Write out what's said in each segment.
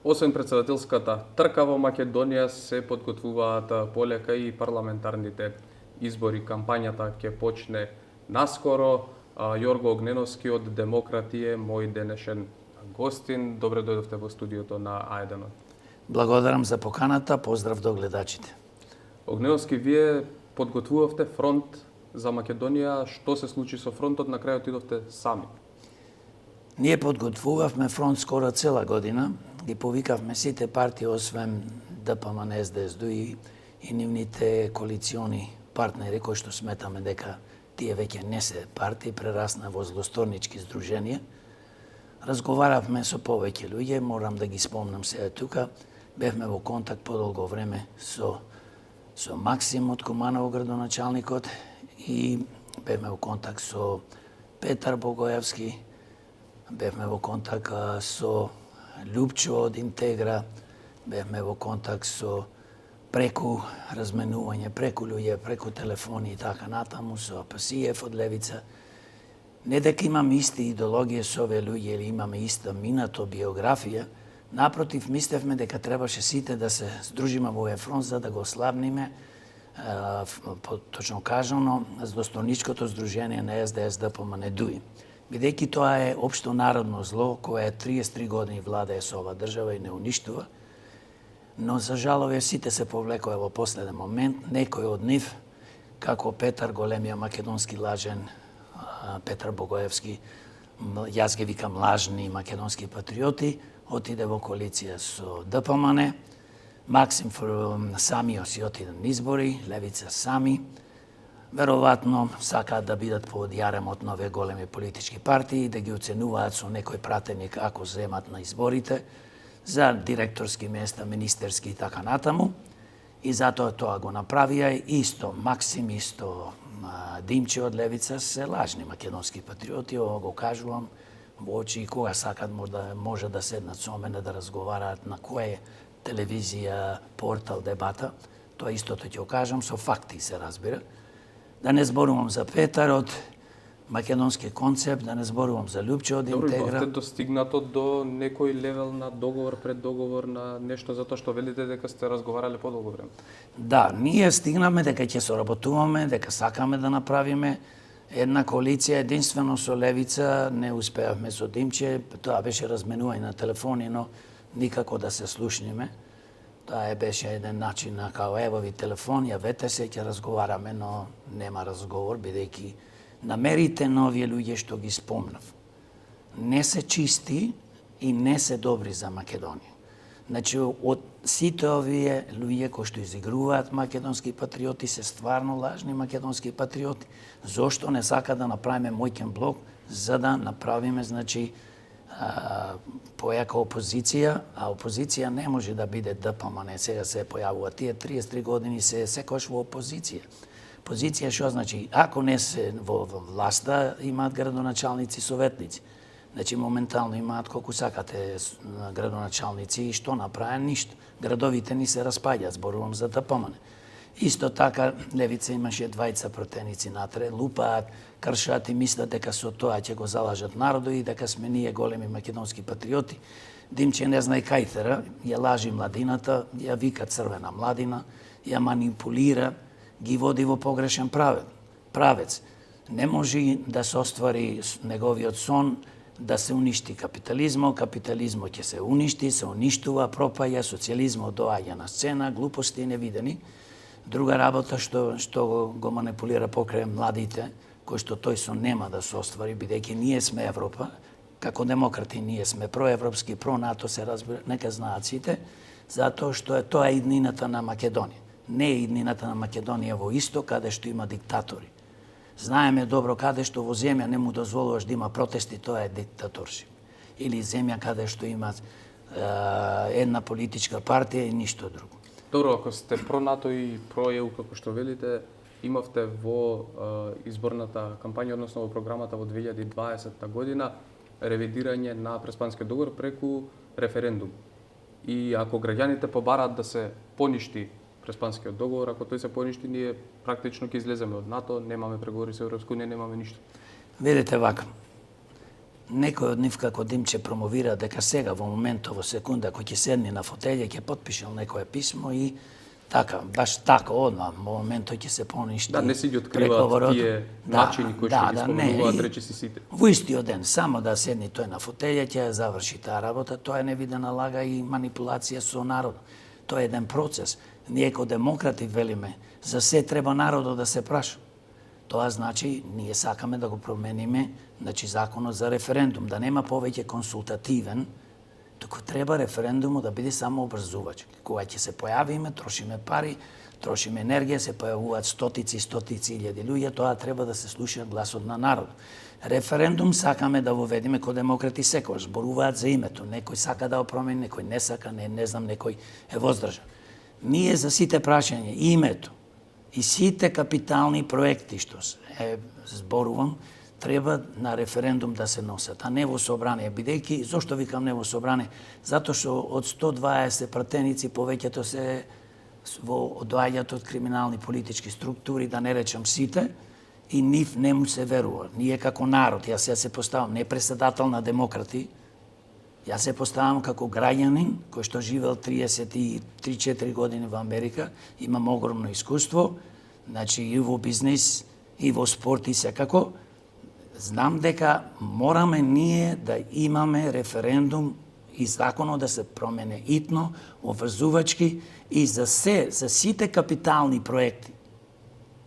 Освен председателската трка во Македонија се подготвуваат полека и парламентарните избори. Кампањата ќе почне наскоро. Јорго Огненовски од Демократи е мој денешен гостин. Добре дојдовте во студиото на А1. Благодарам за поканата, поздрав до гледачите. Огненовски, вие подготвувавте фронт за Македонија. Што се случи со фронтот? На крајот идовте сами. Ние подготвувавме фронт скоро цела година. Ги повикавме сите партии, освен ДПМН, СДС и нивните коалициони партнери, кои што сметаме дека тие веќе не се партии, прерасна во злосторнички здруженија. Разговаравме со повеќе луѓе, морам да ги спомнам сега тука. Бевме во контакт подолго време со Максим од Куманово, градоначалникот, и бевме во контакт со Петар Богоевски, бевме во контакт со Љупчо од Интегра, бевме во контакт со преку разменување, преку луѓе, преку телефони и така натаму, со Пасиев од Левица. Не дека имаме исти идеологија со овие луѓе или имаме иста минато биографија, напротив, мислевме дека требаше сите да се здружиме во овој фронт за да го славниме, точно кажано, злосторничкото здружение на СДС ДПМН ДУИ. Бидејќи тоа е општо народно зло кое 33 години владее со ова држава и не уништува, но за жалове сите се повлекоа во последен момент. Некој од нив, како Петар, големија македонски лажен, Петар Богоевски, јас ги викам лажни македонски патриоти, отиде во коалиција со ДПМН, Максим самиот си отиде на избори, Левица сами. Веројатно сакаат да бидат под јаремот на овие големи политички партии, да ги оценуваат со некој пратеник ако земат на изборите за директорски места, министерски и така натаму. И затоа тоа го направија. Исто Максим, исто Димче од Левица се лажни македонски патриоти, ова го кажувам во очи, и кога сакат може да седнат со мене да разговараат на која телевизија, портал, дебата. Тоа истото ќе го кажам, со факти се разбира. Да не зборувам за Петар од македонски концепт, да не зборувам за Љупче од Интегра. Добро, имавте достигнато до некој левел на договор, пред договор, на нешто, затоа што велите дека сте разговарале подолго време? Да, ние стигнаме дека ќе соработуваме, дека сакаме да направиме една коалиција. Единствено со Левица не успеавме со Димче, тоа беше разменување на телефони, но никако да се слушниме. Тоа беше еден начин на као ево ви телефон, јавете се, ќе разговараме, но нема разговор, бидејќи намерите на овие луѓе што ги спомнав не се чисти и не се добри за Македонија. Значи, од сите овие луѓе кои што изигруваат македонски патриоти се стварно лажни македонски патриоти. Зошто не сака да направиме мојкен блок за да направиме, значи, појака опозиција, а опозиција не може да биде ДПМН, сега се појавува. Тие 33 години се секојаш во опозиција. Позиција што значи, ако не се во власта, имаат градоначалници, советници. Значи, моментално имаат колку сакате градоначалници и што направен? Ништо. Градовите ни се распаѓаат, зборувам за ДПМН. Исто така, Левица имаше двајца протеници натре, лупаат, кршат и мислат дека со тоа ќе го залажат народот и дека сме ние големи македонски патриоти. Димче не знае кајтера, ја лажи младината, ја вика црвена младина, ја манипулира, ги води во погрешен правец. Не може да се оствари неговиот сон да се уништи капитализмот, капитализмот ќе се уништи, се уништува, пропаја, социјализмот доаѓа на сцена, глупости невидени. Друга работа што го манипулира покрај младите, кој што тој сон нема да се оствари, бидејќи ние сме Европа, како демократи ние сме проевропски, про-НАТО, се разбира, нека знаат сите, затоа што тоа е иднината на Македонија. Не е иднината на Македонија во исток, каде што има диктатори. Знаеме добро каде што во земја не му дозволуваш да има протести, тоа е диктаторшип. Или земја каде што има една политичка партија и ништо друго. Добро, ако сте про-НАТО и про-ЕУ, како што велите, имавте во изборната кампања, односно во програмата во 2020 година, ревидирање на Преспанскиот договор преку референдум. И ако граѓаните побараат да се поништи Преспанскиот договор, ако тој се поништи, ние практично ќе излеземе од НАТО, немаме преговори со Европска унија, немаме ништо. Видите вака, некој од нив како Димче промовира дека сега во моментот во секунда кој ќе седне на фотелја ќе потпишел некое писмо и така, баш така одма во моментот ќе се поништи. Да, не си ги откриваат тие начини кои што ги споменуваат речиси сите. Во истиот ден, само да седне тој на фотелја, ќе заврши таа работа, тоа е невидена лага и манипулација со народ. Тоа е еден процес. Ние како демократи велиме, за се треба народот да се праша. Тоа значи, ние сакаме да го промениме, значи законот за референдум, да нема повеќе консултативен, туку треба референдумот да биде само обрзувач. Кога ќе се појавиме, трошиме пари, трошиме енергија, се појавуваат стотици илјади луѓе, тоа треба да се слуша гласот на народ. Референдум сакаме да воведиме кој демократи секојаш, зборуваат за името, некој сака да го промени, некој не сака, не знам, некој е воздржан. Ние за сите прашања, името и сите капитални проекти што зборувам, треба на референдум да се носат, а не во собрание. Бидејќи, зошто викам не во собрание? Затоа што од 120 пратеници повеќето се доаѓаат од криминални политички структури, да не речам сите, и нив не му се верува. Ние како народ, јас се поставам не председател на демократи, јас се поставам како граѓанин кој што живел 33-4 години во Америка, имам огромно искуство, значи и во бизнис, и во спорт и секако. Знам дека мораме ние да имаме референдум и законот да се промене итно, обврзувачки и за сите капитални проекти.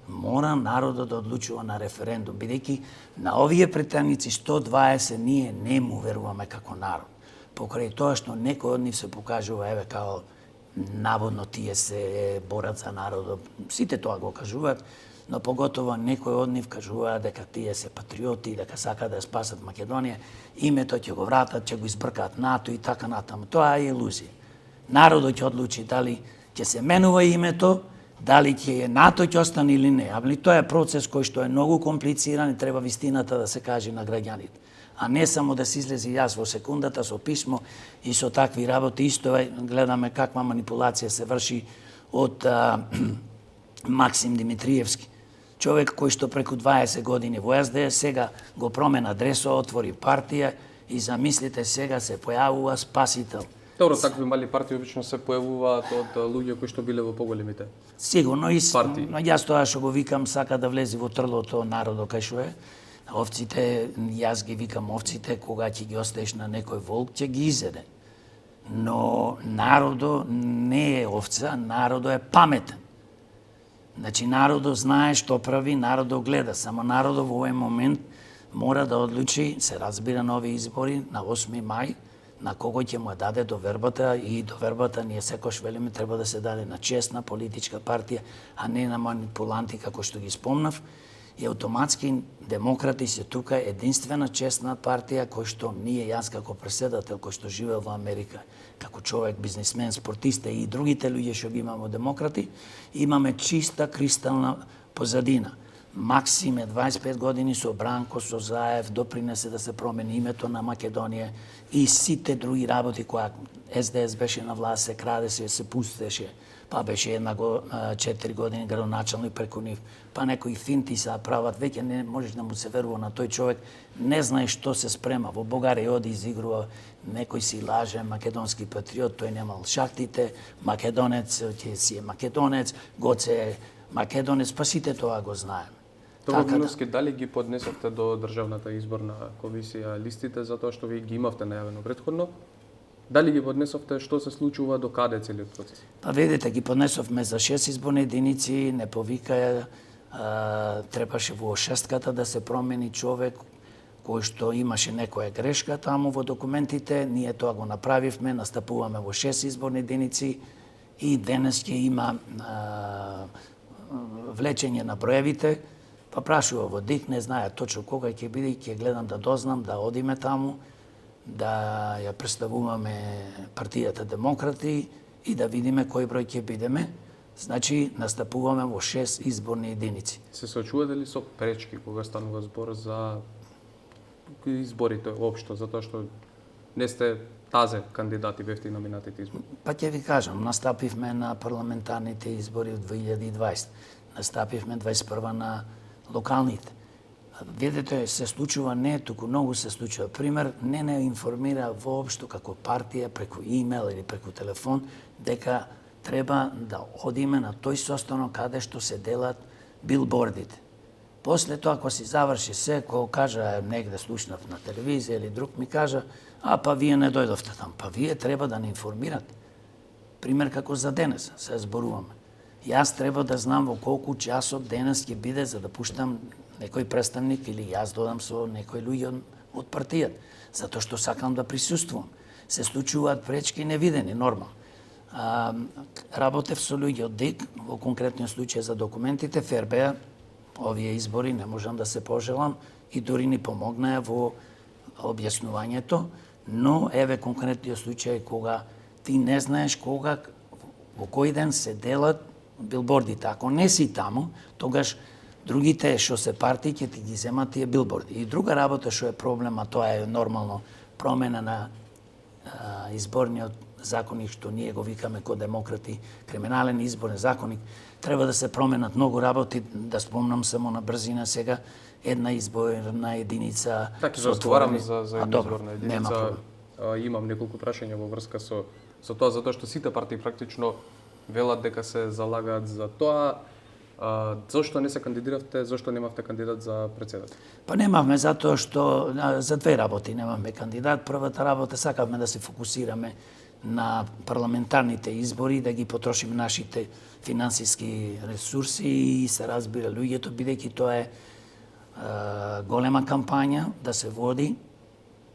Мора народот да одлучува на референдум, бидејќи на овие претеници 120 ние не му веруваме како народ. Покрај тоа што некој од нив се покажува, еве, као наводно тие се борат за народот, сите тоа го кажуваат, но поготово некој од нив кажува дека тие се патриоти, дека сакаат да спасат Македонија, името ќе го вратат, ќе го избркаат НАТО и така натаму. Тоа е илузија. Народот ќе одлучи дали ќе се менува името, дали ќе НАТО ќе остане или не. Али тоа е процес кој што е многу комплициран и треба вистината да се каже на граѓаните. А не само да се излези јас во секундата со писмо и со такви работи. Исто гледаме каква манипулација се врши од Максим Димитриевски. Човек кој што преку 20 години во СДС сега го промена адресо, отвори партија и замислите сега се појавува спасител. Добро, такви мали партии обично се појавуваат од луѓе кои што биле во поголемите. Сигурно и партии. Јас тоа што го викам сака да влезе во трлото народот кај што е. Овците, јас ги викам овците, кога ќе ги оставиш на некој волк, ќе ги изеде. Но народот не е овца, народот е паметен. Значи, народот знае што прави, народот гледа. Само народот во овој момент мора да одлучи, се разбира на овие избори, на 8 мај, на кого ќе му даде довербата, и довербата ние секош велиме треба да се даде на честна политичка партија, а не на манипуланти како што ги спомнав. И автоматски демократи се тука единствена честна партија кој што ние, јас како преседател, кој што живеел во Америка, како човек, бизнисмен, спортиста и другите луѓе што ги имаме демократи, имаме чиста кристална позадина. Максим е 25 години со Бранко, со Заев, допринесе да се промени името на Македонија и сите други работи која СДС беше на власт, се крадеше, се пустеше, па беше 4 години градоначалник преку нив, па некои финти се прават, веќе не можеш да му се верува на тој човек, не знае што се спрема. Во Бугарија оди изигрува, некој си лаже, македонски патриот, тој немал шахтите, македонец, ќе си е македонец, Гоце е македонец, па сите тоа го знаеме. Добро, Миновски, дали ги поднесовте до Државната изборна комисија листите, затоа што ви ги имавте најавено претходно? Дали ги поднесовте, што се случува, до каде целиот процес? Па видите, ги поднесовме за 6 изборни единици, не повика, требаше во шестката да се промени човек кој што имаше некоја грешка таму во документите, ние тоа го направивме, настапуваме во 6 изборни единици и денес ќе има влечење на броевите. Па прашува во ДИК, не знае точно кога ќе биде, ќе гледам да дознам, да одиме таму, да ја представуваме партијата Демократи и да видиме кој број ќе бидеме. Значи, настапуваме во 6 изборни единици. Се соочувате ли со пречки кога станува збор за изборите општо, затоа што не сте тазе кандидати, бевте и номинатите избори? Па ќе ви кажам, настапивме на парламентарните избори од 2020, настапивме 21 на локалните. Видите, се случува не, туку многу се случува. Пример, не информира воопшто како партија преку имейл или преку телефон дека треба да одиме на тој состанок каде што се делат билбордите. После тоа, ако си заврши се, кога кажа негде слушнав на телевизија или друг ми кажа, па вие не дојдовте там. Па вие треба да не информирате. Пример како за денес, се зборуваме. Јас треба да знам во колку часот денес ќе биде за да пуштам некој представник или јас додам со некој луѓе од партијата, затоа што сакам да присуствувам. Се случуваат пречки невидени, нормално. Работев со луѓе од ДИК, во конкретниот случај за документите, ФРБ, овие избори не можам да се пожелам и дури ни помогнаа во објаснувањето, но еве конкретниот случај кога ти не знаеш кога, во кој ден се делат билбордите. Ако не си таму, тогаш другите што се партии ќе ти ги земат тие билборди. И друга работа што е проблем, а тоа е нормално промена на изборниот законник, што ние го викаме ко демократи, криминален изборен законник, треба да се променат многу работи, да спомнам само на брзина сега, една изборна единица. Така, разговараме за една добро, изборна единица. Имам неколку прашања во врска со тоа, затоа што сите партии практично велат дека се залагаат за тоа. Зошто не се кандидиравте, зошто немавте кандидат за председател? Па немавме затоа што за две работи немавме кандидат. Првата работа сакавме да се фокусираме на парламентарните избори, да ги потрошиме нашите финансиски ресурси и се разбира луѓето, бидејќи тоа е голема кампања да се води.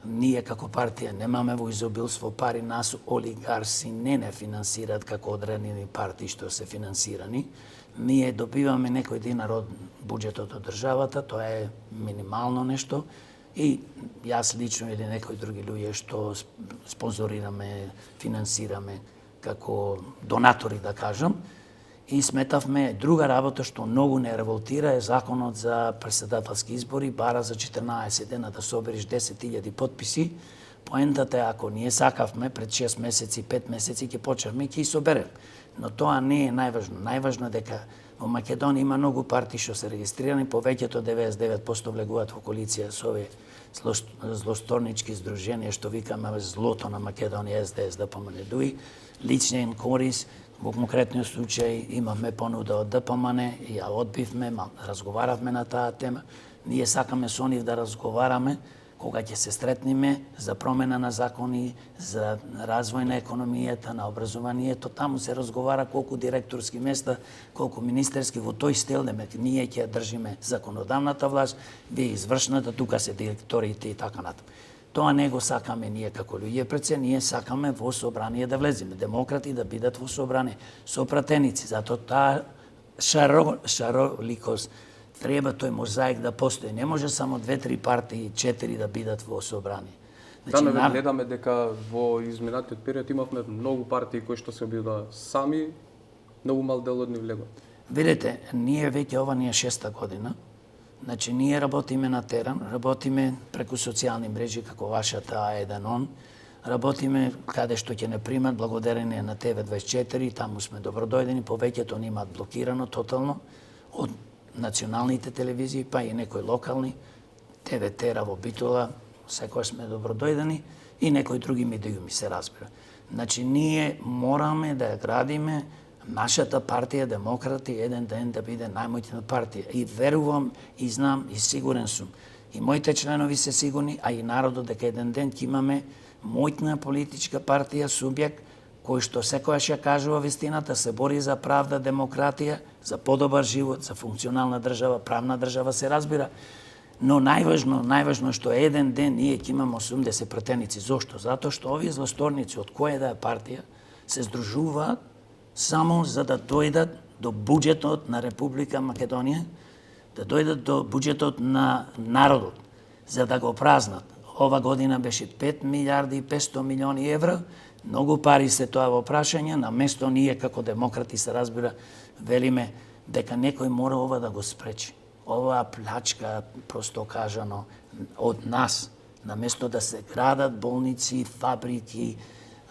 Ние како партија немаме во изобилство пари, нас олигарси не финансираат како одредени партии што се финансирани. Ние добиваме некој динар од буџетот од државата, тоа е минимално нешто, и јас лично или некои други луѓе што спонзорираме, финансираме како донатори, да кажам. И сметавме друга работа што многу не револтира е законот за председателски избори, бара за 14 дена да собериш 10.000 потписи. Поентата е, ако ние сакавме пред 6 месеци, 5 месеци ќе почнеме и ќе соберем. Но тоа не е најважно. Најважно е дека во Македонија има многу партии што се регистрирани, повеќето 99% влегуваат во коалиција со овие злосторнички здруженија што викаме злото на Македонија, СДС, ДПМН, ДУИ, личен корис. Во конкретниот случај имавме понуда од ДПМН, ја одбивме, разговаравме на таа тема. Ние сакаме со нив да разговараме кога ќе се сретниме за промена на закони, за развој на економијата, на образованието. Таму се разговара колку директорски места, колку министерски, во тој стил, ние ќе држиме законодавната власт, вие извршната, тука се директорите и така натаму. Тоа не го сакаме ние како луѓе пред се, ние сакаме во собрание да влеземе, демократи да бидат во собрание, со пратеници, затоа таа шароликост треба тој мозаик да постои. Не може само 2-3 партии, 4 да бидат во собрание. Значи, да, гледаме дека во изминатиот период имавме многу партии кои што се била сами, многу мал дел од нив влегува. Видете, ние веќе ова ни е 6-та година. Значи, ние работиме на терен, работиме преку социјални мрежи како вашата А1Он, работиме каде што ќе не примат благодарение на ТВ24, таму сме добродојдени, повеќето ни имаат блокирано тотално од националните телевизии, па и некои локални, ТВ-тера во Битола, секој сме добродојдени и некои други медиуми, се разбира. Значи, ние мораме да ја градиме нашата партија демократи еден ден да биде најмоćна партија. И верувам, и знам, и сигурен сум. И моите членови се сигурни, а и народот дека еден ден ќе имаме моćна политичка партија, субјект, кој што секојаш ја кажува вистината, се бори за правда, демократија, за подобар живот, за функционална држава, правна држава, се разбира. Но најважно што еден ден ние ќе имаме 80 пратеници. Зошто? Затоа што овие злосторници од која да е партија се здружуваат само за да дојдат до буџетот на Република Македонија, да дојдат до буџетот на народот, за да го празнат. Ова година беше 5 милиарди и 500 милиони евра, многу пари се тоа во прашање, на место ние како демократи, се разбира, велиме дека некој мора ова да го спречи. Оваа плачка, просто кажано, од нас, на место да се градат болници, фабрики,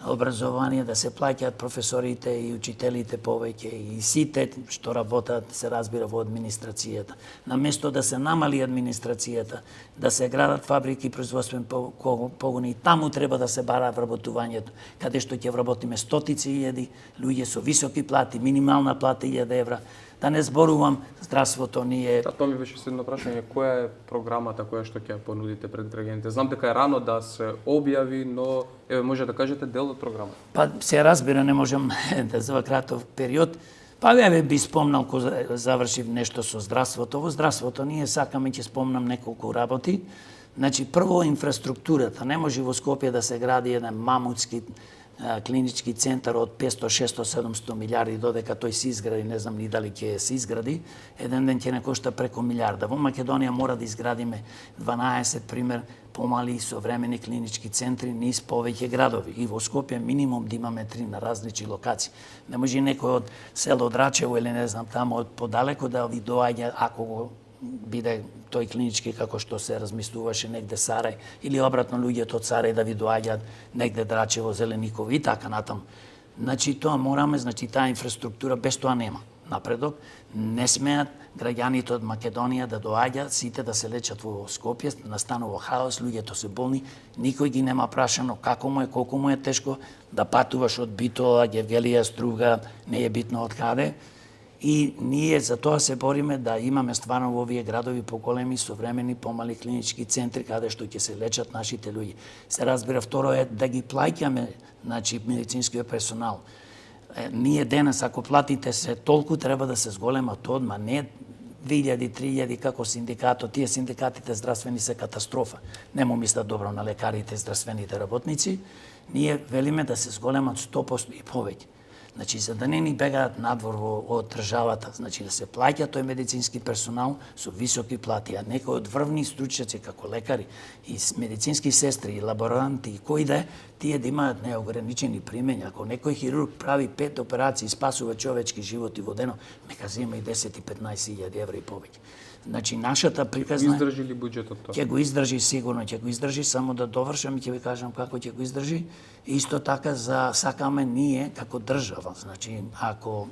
образование, да се плаќаат професорите и учителите повеќе и сите што работат, се разбира, во администрацијата. Наместо да се намали администрацијата, да се градат фабрики, производствени погони, таму треба да се бара вработувањето, каде што ќе вработиме стотици илјади луѓе со високи плати, минимална плата 1000 евра. Да не зборувам здравството ние. Тоа ми беше следно прашање, која е програмата која што ќе понудите пред граѓаните? Знам дека е рано да се објави, но еве може да кажете дел од програмата. Па се разбира, не можам да за кратов период. Па еве би спомнал кога завршив нешто со здравството. Во здравството ние сакаме, ќе спомнам неколку работи. Значи прво инфраструктурата. Не може во Скопје да се гради еден мамутски клинички центар од 500, 600, 700 милиарди, додека тој се изгради, не знам ни дали ќе се изгради, еден ден ќе не кошта преку милиарда. Во Македонија мора да изградиме 12 пример помали современи клинички центри низ повеќе градови. И во Скопје минимум да имаме 3 на различни локации. Не може некој од село Драчево или не знам таму од подалеку да ви доаѓа ако го биде тој клинички како што се размислуваше негде Сарај или обратно луѓето од Сарај да ви доаѓаат негде Драчево, Зелениково и така натаму. Значи тоа мораме, значи таа инфраструктура без тоа нема напредок. Не смеат граѓаните од Македонија да доаѓаат сите да се лечат во Скопје, настанува хаос, луѓето се болни, никој ги нема прашано како му е, колку му е тешко да патуваш од Битола, Гевгелија, Струга, не е битно од каде. И ние за тоа се бориме да имаме стварно во овие градови поголеми, современи, помали клинички центри каде што ќе се лечат нашите луѓе. Се разбира, второ е да ги плаќаме, значи медицинскиот персонал. Ние денес ако платите се толку треба да се зголемат одма, не 2000, 3000 како синдикатот. Тие синдикатите здравствени се катастрофа. Не му мислат добро на лекарите и здравствените работници. Ние велиме да се зголемат 100% и повеќе. Значи, за да не ни бегаат надвор од државата, значи да се плаќа тој медицински персонал со високи плати, а некои од врвни стручњаци како лекари и медицински сестри и лаборанти и кои да е, тие да имаат неограничени примења. Ако некој хирург прави 5 операции и спасува човечки животи во дено, нека зема и 10 и 15 илјади евра и повеќе. Значи, нашата приказна... Издржи ли буџетот тоа? Ќе го издржи сигурно, ќе го издржи, само да довршам и ќе ви кажам како ќе го издржи. Исто така сакаме ние како држава, значи ако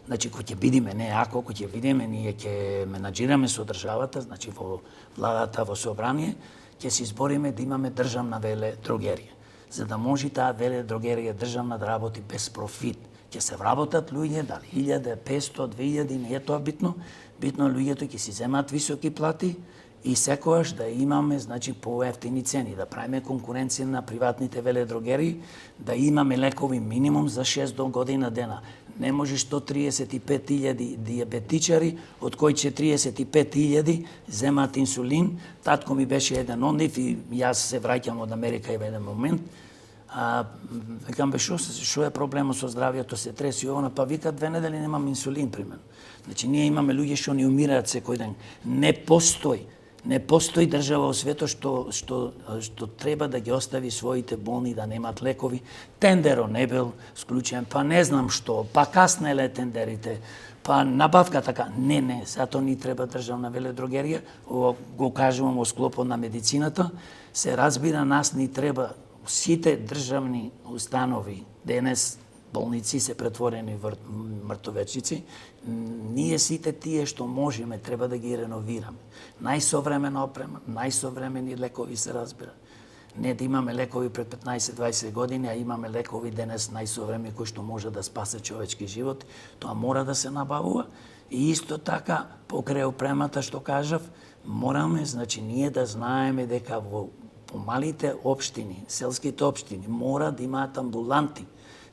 ќе бидеме, не ако ќе бидеме, ние ќе менаџираме со државата, значи во владата, во собрание, ќе се избориме да имаме државна веледрогерија, за да може таа веледрогерија државна да работи без профит. Ќе се вработат луѓе, дали 1000, 500, 2000, не е тоа битно. Битно луѓето ќе си земат високи плати и секогаш да имаме, значи, поевтини цени, да правиме конкуренција на приватните веледрогери, да имаме лекови минимум за 6 до година дена. Не може 135.000 диабетичари, од кои 35.000 земат инсулин. Татко ми беше еден од нив и јас се враќам од Америка и во еден момент. Викам, бе, шо е проблемот со здравието, се треси овоно, па вика 2 недели немам инсулин, примерно. Значи, ние имаме луѓе што ни умираат секој ден. Не постои држава во светот што треба да ги остави своите болни да немат лекови. Тендерот не бил склучен, па не знам што, па каснеле тендерите, па набавка така. Не, затоа ни треба државна веледрогерија, го кажувам во склопот на медицината. Се разбира, нас ни треба сите државни установи, денес болници се претворени во мртовечници, ние сите тие што можеме треба да ги реновираме. Најсовремена опрема, најсовремени лекови се разбира. Не да имаме лекови пред 15-20 години, а имаме лекови денес најсовремени кои што може да спасе човечки живот. Тоа мора да се набавува. И исто така, покрај опремата што кажав, мораме, значи, ние да знаеме дека во помалите општини, селските општини, мора да имаат амбуланти.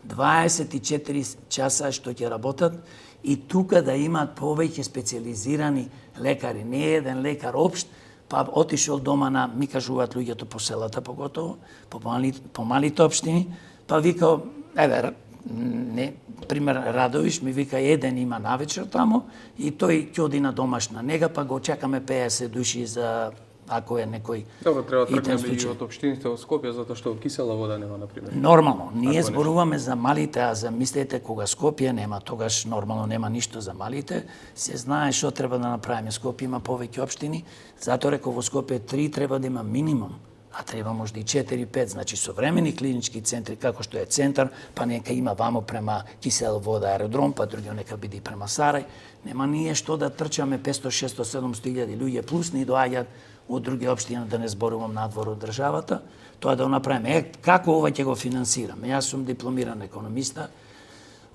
24 часа што ќе работат и тука да имаат повеќе специализирани лекари. Не е еден лекар општ, па отишол дома на, ми кажуваат луѓето по селата поготово, по малите општини, па вика, еве, не, пример Радовиш ми вика еден има навечер тамо и тој ќе оди на домашна нега, па го чекаме 50 души за ако е некој. Добро, треба тргнеме и од општините во Скопје, затоа што кисела вода нема, например. Нормално, ние зборуваме за малите, а замислете кога Скопје нема, тогаш нормално нема ништо за малите. Се знае што треба да направиме. Скопје има повеќе општини, затоа реков во Скопје 3 треба да има минимум. а треба можда и 4-5, значи современи клинички центри, како што е центар, па нека има вамо према Кисела вода аеродром, па други нека биде према Сарај. Нема ние што да трчаме 500, 600, 700 илјади луѓе, плюс ни доаѓаат од други општини, да не зборувам надвор од државата, тоа да го направиме. Како ова ќе го финансираме? Јас сум дипломиран економиста,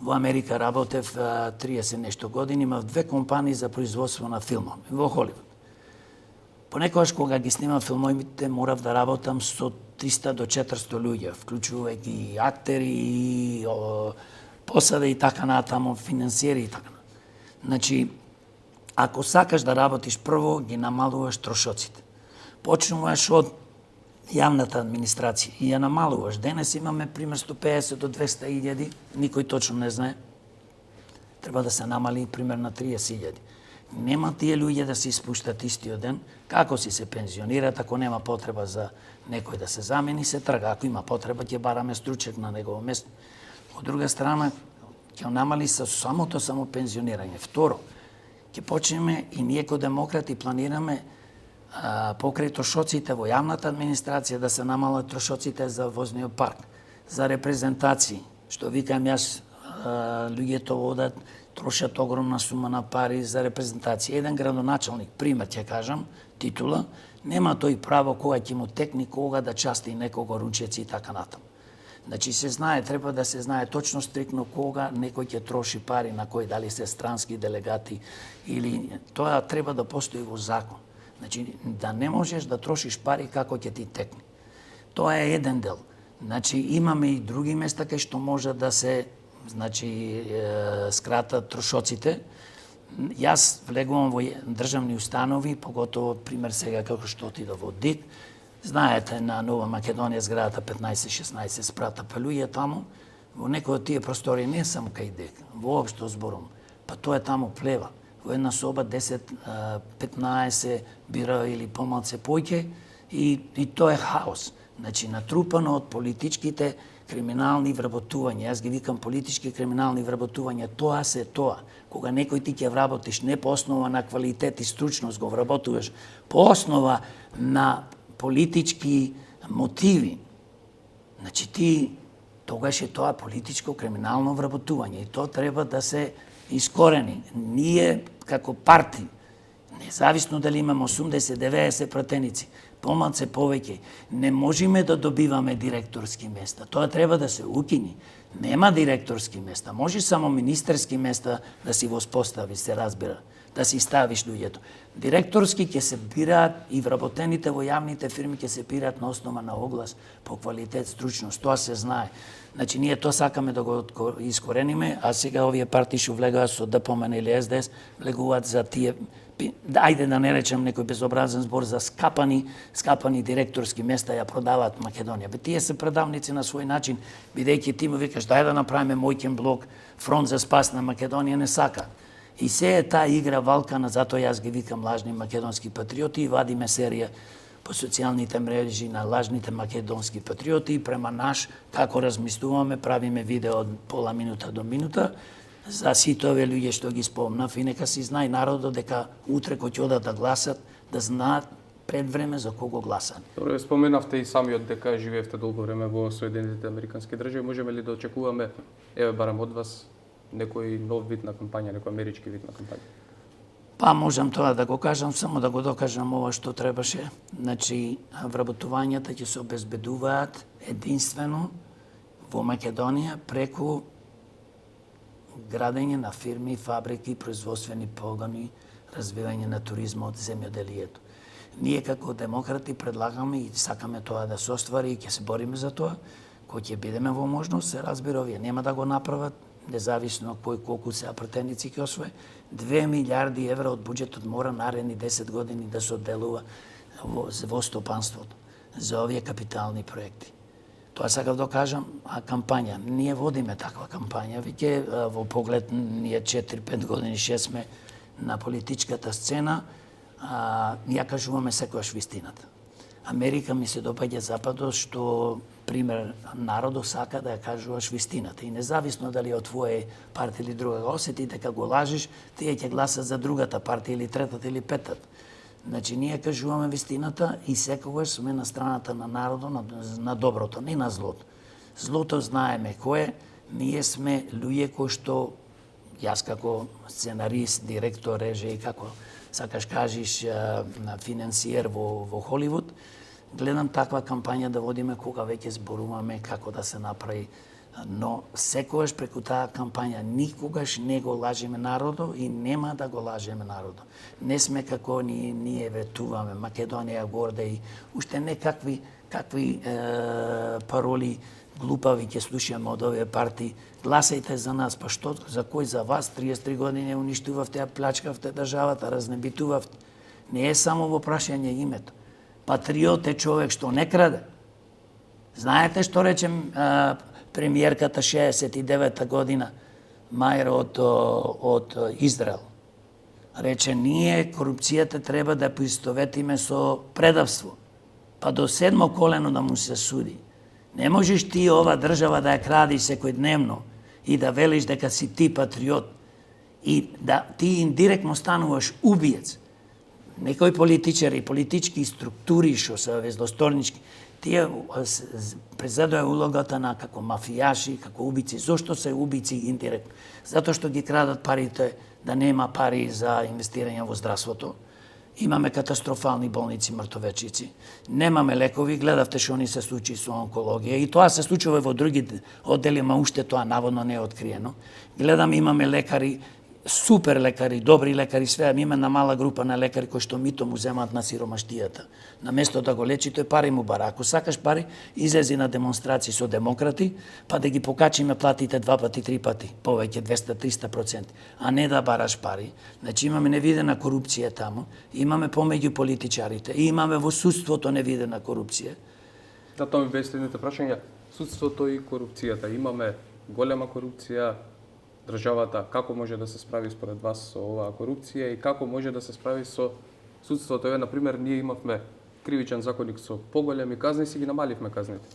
во Америка работев 30 нешто години, имав 2 компании за производство на филмови во Холивуд. Понекогаш кога ги снимам филмовите, морав да работам со 300 до 400 луѓе, вклучувајќи и актери, и посада и така натаму, финансиери и така. Значи, ако сакаш да работиш, прво ги намалуваш трошоците. Почнуваш од јавната администрација и ја намалуваш. Денес имаме пример 150 до 200 илјади, никој точно не знае. Треба да се намали пример на 30 илјади. Нема тие луѓе да се испуштат истиот ден, како си се пензионират, ако нема потреба за некој да се замени, се трга. Ако има потреба, ќе бараме стручек на негово место. Од друга страна, ќе намали со самото пензионирање. Второ, ќе почнеме и ние како демократи планираме покрај трошоците во јавната администрација да се намалат трошоците за возниот парк, за репрезентации, што викам јас, луѓето одат, трошат огромна сума на пари за репрезентација. Еден градоначалник, пример ќе кажам, титула, нема тој право кога ќе му текни кога да части некого ручеци и така натаму. Значи се знае, треба да се знае точно стрикно кога некој ќе троши пари на кој, дали се странски делегати или тоа треба да постои во закон. Значи да не можеш да трошиш пари како ќе ти текне. Тоа е еден дел. Значи имаме и други места кај што може да се скратат трошоците. Јас влегувам во државни установи, поготово пример сега како што отидов во ДИК. Знаете, на Нова Македонија зградата 15-16 спрата палуѓе таму. Во некои од тие простори не само кај ДИК, воопшто зборум. Па тоа е таму плева. Во една соба 10-15 бира или помалце поќе и тоа е хаос. Значи натрупано од политичките криминални вработувања. Јас ги викам политички криминални вработувања. Тоа се тоа. Кога некој ти ќе вработиш не по основа на квалитет и стручност, го вработуваш по основа на политички мотиви. Значи ти тогаш е тоа политичко криминално вработување и тоа треба да се искорени. Ние како парти, независно дали имаме 80-90 пратеници, помалце повеќе, не можеме да добиваме директорски места. Тоа треба да се укини. Нема директорски места, може само министерски места да си воспостави, се разбира, да си ставиш луѓето. Директорски ќе се бираат и вработените во јавните фирми ќе се бираат на основа на оглас, по квалитет, стручност, тоа се знае. Значи ние тоа сакаме да го искорениме, а сега овие партии што влегаат со ДПМН или СДС, влегуваат за тие, ајде да не речем некој безобразен збор, за скапани директорски места ја продаваат Македонија. Тие се предавници на свој начин, бидејќи ти му викаш дај да направиме мојкен блок, фронт за спас на Македонија не сака. И се е таа игра валкана, затоа јас ги викам лажни македонски патриоти и вадиме серија по социјалните мрежи на лажните македонски патриоти и према наш, како размислуваме, правиме видео од пола минута до минута за сите овие луѓе што ги спомнав и нека си знае народот дека утре кој ќе одат да гласат, да знаат пред време за кого гласат. Добре, споменавте и самиот дека живеевте долго време во Соединетите Американски држави. Можеме ли да очекуваме, еве барем од вас, некој нов вид на кампања, некој амерички вид на кампања? Па можам тоа да го кажам, само да го докажам ова што требаше. Значи, вработувањата ќе се обезбедуваат единствено во Македонија преку градење на фирми, фабрики, производствени погони, развивање на туризмот, земјоделието. Ние како демократи предлагаме и сакаме тоа да се оствари и ќе се бориме за тоа. Кој ќе бидеме во можност, се разбира, овие нема да го направат, независно кој колку се пратеници ќе освои. 2 милиарди евра од буџетот мора наредни 10 години да се одделува во стопанството за овие капитални проекти. Тоа сакав да кажам, а кампања. Ние водиме таква кампања, веќе во поглед ние 4-5 години 6 сме на политичката сцена, ја кажуваме секојаш вистината. Америка ми се допаѓа Западот што, пример, народот сака да ја кажуваш вистината и независно дали од твоја партија или друга осети дека го лажеш, тие ќе гласат за другата партија или третата или петата. Значи, ние кажуваме вистината и секогаш сме на страната на народот, на доброто, не на злото. Злото знаеме кое, ние сме луѓе кои што, јас како сценарист, директор, режи, како сакаш кажеш, финансиер во Холивуд, гледам таква кампања да водиме кога веќе зборуваме како да се направи. Но секогаш преку таа кампања никогаш не го лажеме народот и нема да го лажеме народот. Не сме како ние ветуваме, Македонија горда и уште некакви пароли глупави ќе слушаме од овие партии. Гласајте за нас, па што, за кој за вас 33 години уништувавте, плачкавте државата, разнебитувавте. Не е само во прашање името. Патриот е човек што не краде. Знаете што речем премиерката 69-та година, Мајер од Израел? Рече, ние корупцијата треба да поистоветиме со предавство, па до 7 колено да му се суди. Не можеш ти ова држава да ја крадиш секојдневно и да велиш дека си ти патриот и да ти индиректно стануваш убиец. Некои политичари, политички структури што се вездосторнички, тие презадоа улогата на како мафијаши, како убици. Зошто се убици индиректно? Затоа што ги крадат парите, да нема пари за инвестирање во здравството. Имаме катастрофални болници, мртовечици. Немаме лекови, гледавте што ни се случи со онкологија и тоа се случува во други оддели, ма уште тоа наводно не е откриено. Гледам, имаме лекари, супер лекари, добри лекари, све, има една мала група на лекари кои што мито му земаат на сиромаштијата. Наместо да го лечи, тој пари му бара. Ако сакаш пари, излези на демонстрации со демократи, па да ги покачиме платите 2 пати, 3 пати, повеќе 200-300%, а не да бараш пари. Значи имаме невидена корупција таму, имаме помеѓу политичарите, и имаме во судството невидена корупција. Да, тоа ми бе следните прашања. Судството и корупцијата. Имаме голема корупција, државата како може да се справи според вас со оваа корупција и како може да се справи со судството? Еве, например, ние имавме кривичен законник со поголеми казни, си ги намаливме казните.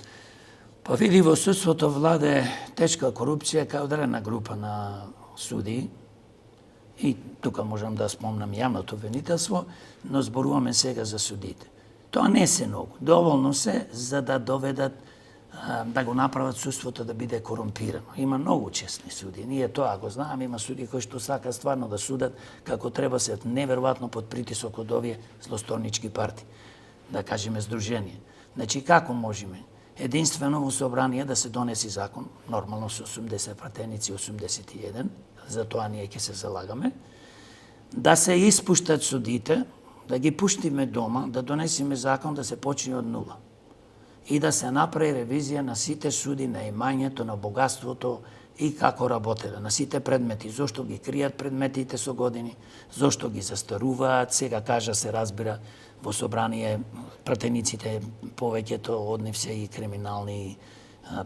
Па види, во судството владе тешка корупција кај одредена група на суди и тука можам да спомнам јавното обвинителство, но зборуваме сега за судите. Тоа не се многу, доволно се за да доведат да го направат судството да биде корумпирано. Има многу честни суди. Ние тоа го знаеме, има суди кои што сакаат стварно да судат како треба, се неверојатно под притисок од овие злосторнички партии, да кажеме здружение. Значи како можеме? Единствено во собрание да се донеси закон, нормално со 80 пратеници, 81, за тоа ние ќе се залагаме, да се испуштат судите, да ги пуштиме дома, да донесиме закон да се почне од нула и да се направи ревизија на сите суди, на имањето, на богатството и како работеле, на сите предмети, зошто ги кријат предметите со години, зошто ги застаруваат, сега кажа се разбира во собрание пратениците, повеќето од нив се и криминални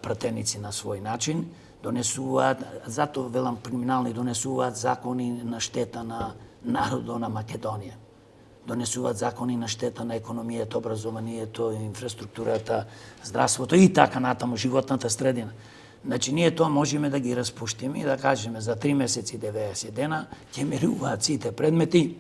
пратеници на свој начин, донесуваат, затоа велам криминални, донесуваат закони на штета на народот на Македонија. Донесуваат закони на штета на економијата, образованието, инфраструктурата, здравството и така натаму, животната средина. Значи, ние тоа можеме да ги распуштиме и да кажеме за 3 месеци 90 дена ќе мируваат сите предмети.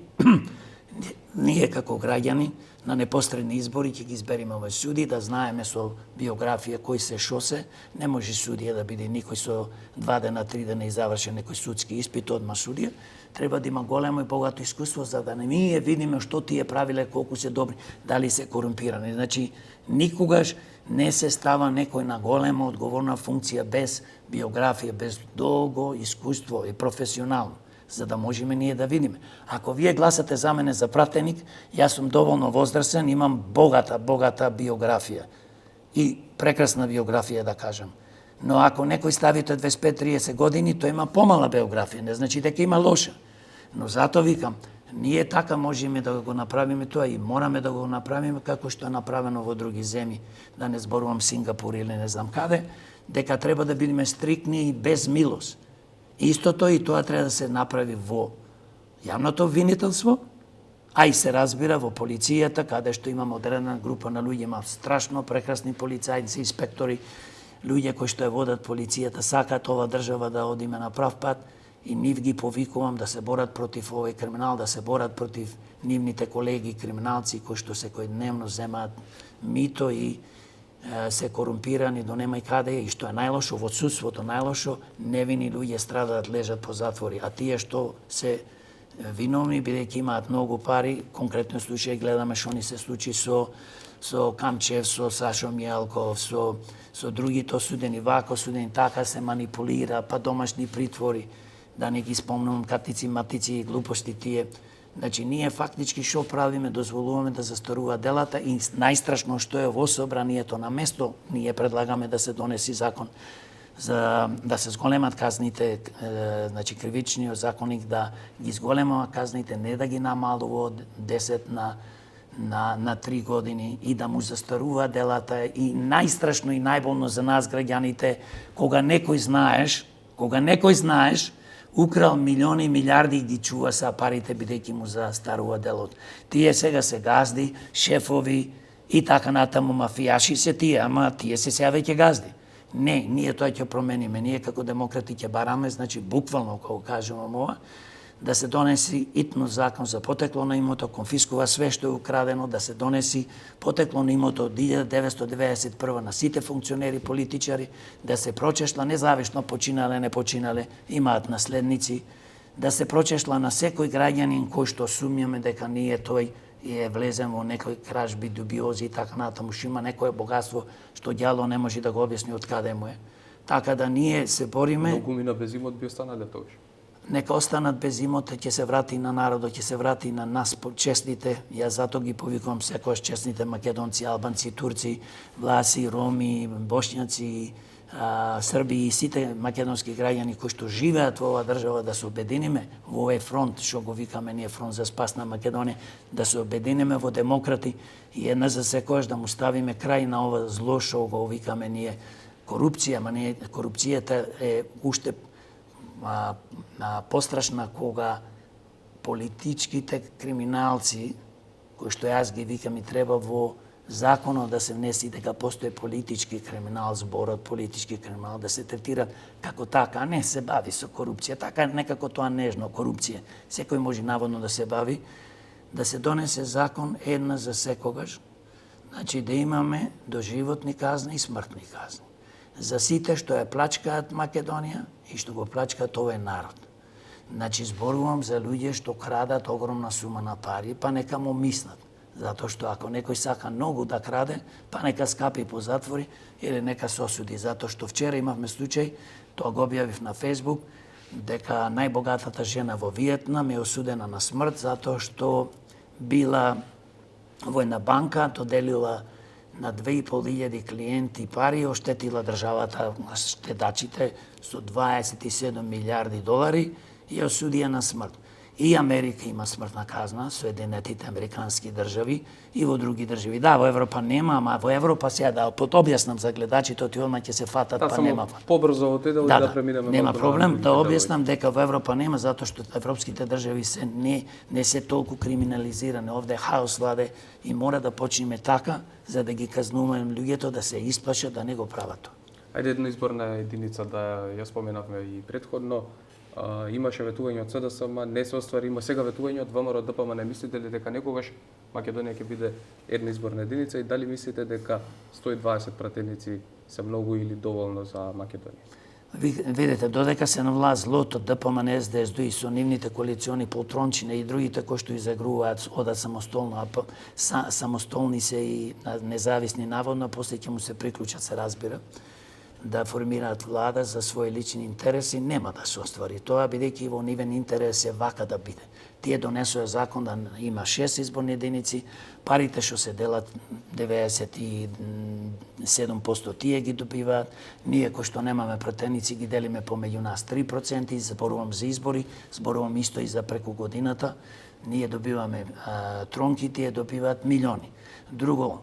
Ние како граѓани на непосредни избори ќе ги избериме овој суди, да знаеме со биографија кој се шо се. Не може судија да биде никој со 2 дена, 3 дена и завршен некој судски испит, одма судија. Треба да има големо и богато искуство за да не ние видиме што тие правиле, колку се добри, дали се корумпирани. Значи, никогаш не се става некој на голема одговорна функција без биографија, без долго искуство и професионално, за да можеме ние да видиме. Ако вие гласате за мене за пратеник, јас сум доволно возрастен, имам богата биографија и прекрасна биографија да кажам. Но ако некој ставите 25-30 години, тој има помала биографија, не значи дека има лоша. Но затоа викам, ние така можеме да го направиме тоа и мораме да го направиме како што е направено во други земји, да не зборувам Сингапур или не знам каде, дека треба да бидеме стрикни и без милост. Истото и тоа треба да се направи во јавното обвинителство, а и се разбира во полицијата, каде што имаме одредена група на луѓе, има страшно прекрасни полицајци, инспектори, луѓе кои што ја водат полицијата, сакаат ова држава да одиме на прав пат и нив ги повикувам да се борат против овој криминал, да се борат против нивните колеги криминалци кои што секојдневно земаат мито и се корумпирани до нема и каде, и што е најлошо во одсуството, најлошо невини луѓе страдаат, лежат по затвори, а тие што се виновни бидејќи имаат многу пари, конкретно случај гледаме што ни се случи со Камчев, со Сашо Мјелков, со другите осудени вако, осудени така, се манипулира, па домашни притвори, да не ги спомнувам катици, матици и глупости тие. Значи, ние фактички што правиме, дозволуваме да застаруваат делата и најстрашно што е во собранието на место, ние предлагаме да се донеси закон за да се зголемат казните, значи кривичниот законник да ги зголема казните, не да ги намалува од 10 на 3 години и да му застарува делата, и најстрашно и најболно за нас граѓаните, кога некој знаеш украл милиони и милиарди и ги чува са парите бидејќи му застарува делот. Тие сега се газди, шефови и така натаму мафијаши се тие, ама тие се сега веќе газди. Не, ние тоа ќе промениме. Ние како демократи ќе бараме, значи буквално кога кажувам ова, да се донеси итно закон за потекло на имото, конфискува све што е украдено, да се донеси потекло на имото од 1991 на сите функционери, политичари, да се прочешла независно починале, не починале, имаат наследници, да се прочешла на секој граѓанин кој што сумњаме дека ние тој е влезен во некој кражби, дубиози и така натаму, што има некое богатство што ѓало не може да го објасни од каде му е. Така да ние се бориме. Многу мина без имот би останале тогаш. Нека останат без имот, ќе се врати на народот, ќе се врати на нас честните. Јас затоа ги повикувам секојаш честните македонци, албанци, турци, власи, роми, бошњаци, Срби и сите македонски граѓани кои што живеат во оваа држава да се обединиме во овој фронт, што го викаме ние фронт за спас на Македонија, да се обединиме во демократи и една за секојаш да му ставиме крај на ова зло што го викаме ние корупција, ама не корупцијата е уште пострашна кога политичките криминалци, кои што јас ги викам, и треба во законот да се внеси дека постои политички криминал, зборот политички криминал, да се третира како така, а не се бави со корупција, така некако тоа нежно, корупција. Секој може наводно да се бави, да се донесе закон една за секогаш, значи да имаме доживотни казни и смртни казни. За сите што ја плачкаат Македонија и што го плачкаат овој народ. Значи зборувам за луѓе што крадат огромна сума на пари, па нека му мислат. Затоа што ако некој сака многу да краде, па нека скапи по затвори или нека се осуди. Затоа што вчера имавме случај, тоа го објавив на Фејсбук, дека најбогатата жена во Виетнам е осудена на смрт затоа што била во една банка, доделила на 2.500 клиенти пари, оштетила државата, штедачите со 27 милиарди долари и осудија на смрт. И Америка има смртна казна, Соединетите американски држави и во други држави. Да, во Европа нема, ама во Европа сега да објаснам за гледачите, оти одма ќе се фатат, па нема. Побрзо отидел да преминеме. Нема проблем, да објаснам дека во Европа нема затоа што европските држави се не се толку криминализирани. Овде хаос владе и мора да почнеме така за да ги казнуваме луѓето да се исплашат да не го прават тоа. Ајде една изборна единица да ја споменавме и претходно. Имаше ветување од СДСМ, не се оствари, има сега ветување од ВМРО ДПМН. Не мислите ли дека некогаш Македонија ќе биде една изборна единица и дали мислите дека 120 пратеници се многу или доволно за Македонија? Видете, додека се на власт злото, ДПМН, СДС и со нивните коалициони полтрончина и другите кои што изагруваат, одат самостолно, а самостолни се и независни наводно, после ќе му се приклучат, се разбира, да формираат влада за своји лични интереси, нема да се оствари тоа, бидејќи во нивен интерес е вака да биде. Тие донесоа закон да има 6 изборни единици, парите што се делат 97% тие ги добиваат, ние кои што немаме пратеници ги делиме помеѓу нас 3%, зборувам за избори, зборувам исто и за преку годината, ние добиваме тронки, тие добиваат милиони. Друго,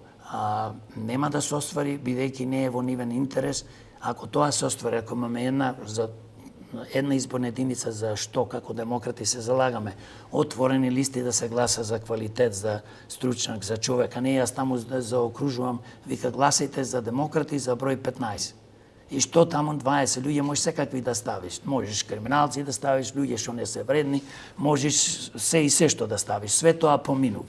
нема да се оствари, бидејќи не е во нивен интерес. Ако тоа се оствари, ако имаме една изборна единица за што како демократи се залагаме, отворени листи да се гласа за квалитет, за стручнак, за човек, а не јас таму заокружувам, вика гласајте за демократи за број 15. И што таму 20 луѓе можеш секакви да ставиш. Можеш криминалци да ставиш, луѓе што не се вредни, можеш се и се што да ставиш. Све тоа поминува.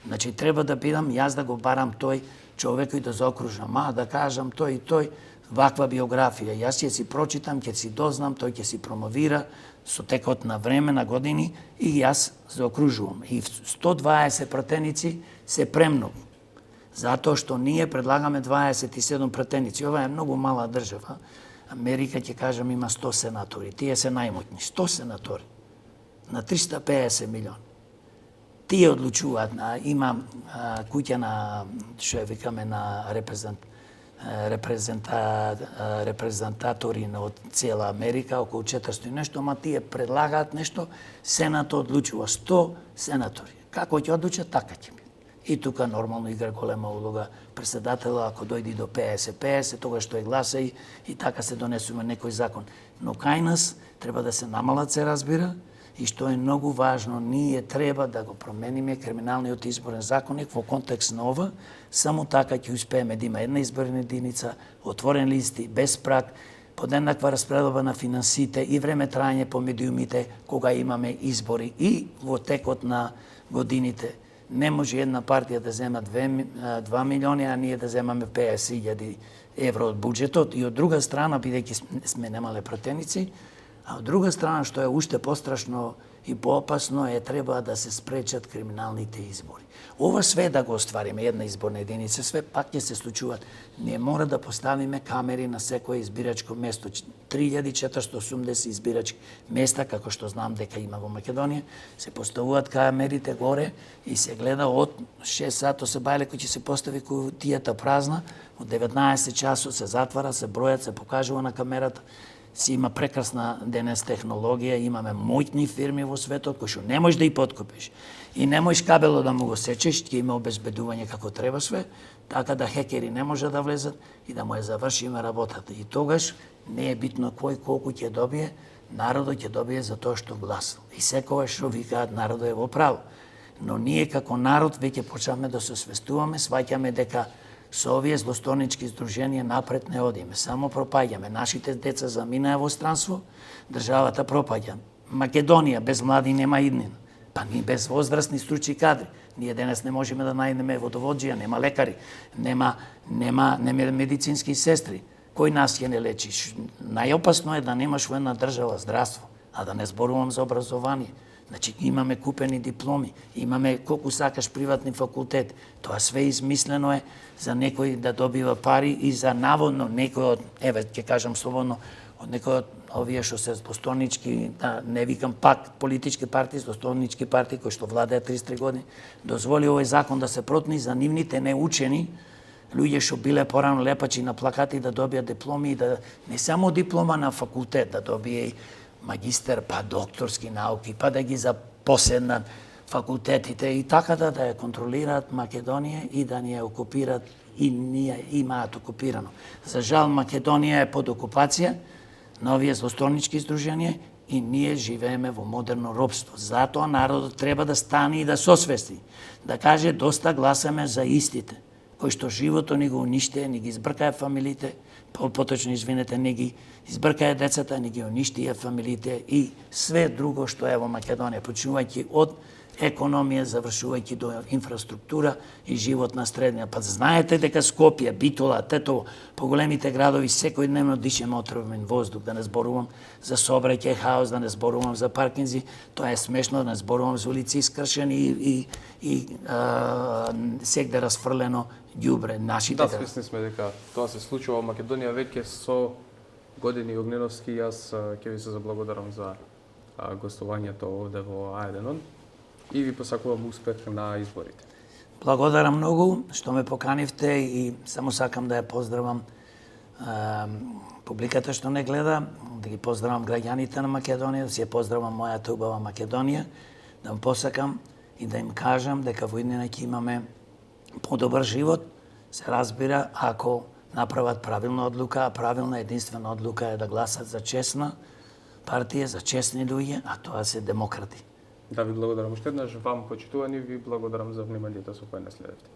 Значи треба да бидам јас да го барам тој човек и да заокружам, да кажам тој и тој ваква биографија. Јас ќе си прочитам, ќе си дознам, тој ќе си промовира со текот на време, на години и јас заокружувам. И 120 пратеници се премногу. Затоа што ние предлагаме 27 пратеници. Ова е многу мала држава. Америка, ќе кажам, има 100 сенатори. Тие се најмоćни. 100 сенатори на 350 милиони. Тие одлучуваат. Има куќа на, што ја викаме, на репрезентатори од цела Америка, околу 400 и нешто, ама тие предлагаат нешто, Сенатот одлучува 100 сенатори. Како ќе одлучат, така ќе биде. И тука нормално игра голема улога председателот, ако дојде до 50-50, тогаш што е гласа и така се донесува некој закон. Но кај нас треба да се намалат, се разбира, и што е многу важно, ние треба да го промениме криминалниот изборен законник во контекст на ова, само така ќе успееме да има една изборна единица, отворен листи, без праг, подеднаква распределба на финансите и време траење по медиумите кога имаме избори и во текот на годините. Не може една партија да зема 2 милиони, а ние да земаме 50.000 евро од буџетот. И од друга страна, бидејќи сме немале пратеници, а од друга страна, што е уште пострашно и поопасно, треба да се спречат криминалните избори. Ова све да го оствариме, една изборна единица, све пак ќе се случуваат. Ние мора да поставиме камери на секое избирачко место. 3480 избирачки места, како што знам дека има во Македонија, се поставуваат камерите горе и се гледа од 6 сато се бајле кој ќе се постави кутијата празна, од 19 часот се затвара, се бројат, се покажува на камерата. Си има прекрасна денес технологија, имаме моćни фирми во светот кои што не можеш да ја подкупиш. И не можеш кабело да му го сечеш, ќе има обезбедување како треба све, така да хекери не може да влезат и да му ја завршиме работата. И тогаш не е битно кој колку ќе добие, народот ќе добие за тоа што гласал. И секогаш што викаат, народот е во право. Но ние како народ веќе почнавме да се освестуваме, сваќаме дека со овие злосторнички здруженија напред не одиме, само пропаѓаме. Нашите деца заминаа во странство, државата пропаѓа. Македонија без млади нема иднина. Па ни без возрастни стручни кадри. Ние денес не можеме да најдеме водовоđија, нема лекари, нема медицински сестри. Кој нас ќе не лечи? Најопасно е да немаш во една држава здравство, а да не зборувам за образование. Значи, имаме купени дипломи, имаме колку сакаш приватни факултет. Тоа све измислено е за некој да добива пари и за наводно некој од, ќе кажам слободно, од некој од овие што се злосторнички, не викам пак политички партии, злосторнички партии кои што владеат 33 години, дозволи овој закон да се протни за нивните неучени луѓе што биле порано лепачи на плакати да добијат дипломи и да не само диплома на факултет, да добие и магистер, па докторски науки, па да ги запоседнат факултетите и така да ја контролираат Македонија и да ни ја окупираат и ние имаат окупирано. За жал, Македонија е под окупација на овие злосторнички здруженија и ние живееме во модерно робство. Затоа народот треба да стане и да се освести, да каже доста гласаме за истите, кои што живото ни го уништија, ни ги избркаја фамилите, поточно извинете, не ги избркаја децата, не ги уништија фамилите и све друго што е во Македонија, почнувајќи од економија, завршувајќи до инфраструктура и живот на среднија. Па знаете дека Скопје, Битола, Тетово, по големите градови секојдневно дишеме отровен воздух, да не зборувам за сообраќај хаос, да не зборувам за паркинзи, тоа е смешно, да не зборувам за улици искршени и сегде расфрлено ѓубре. Нашите свесни сме дека тоа се случува во Македонија веќе со години. Огненовски, јас ќе ви се заблагодарам за гостувањето овде во А1 и ви посакувам успех на изборите. Благодарам многу што ме поканивте и само сакам да ја поздравам публиката што не гледа, да ги поздравам граѓаните на Македонија, да си ја поздравам мојата убава Македонија, да им посакам и да им кажам дека во иднина ќе имаме подобар живот, се разбира ако направат правилна одлука, а правилна единствена одлука е да гласат за честна партија, за честни луѓе, а тоа се демократи. Да ви благодарам уште еднаш, вам почитувани, ви благодарам за вниманието со кое не следевте.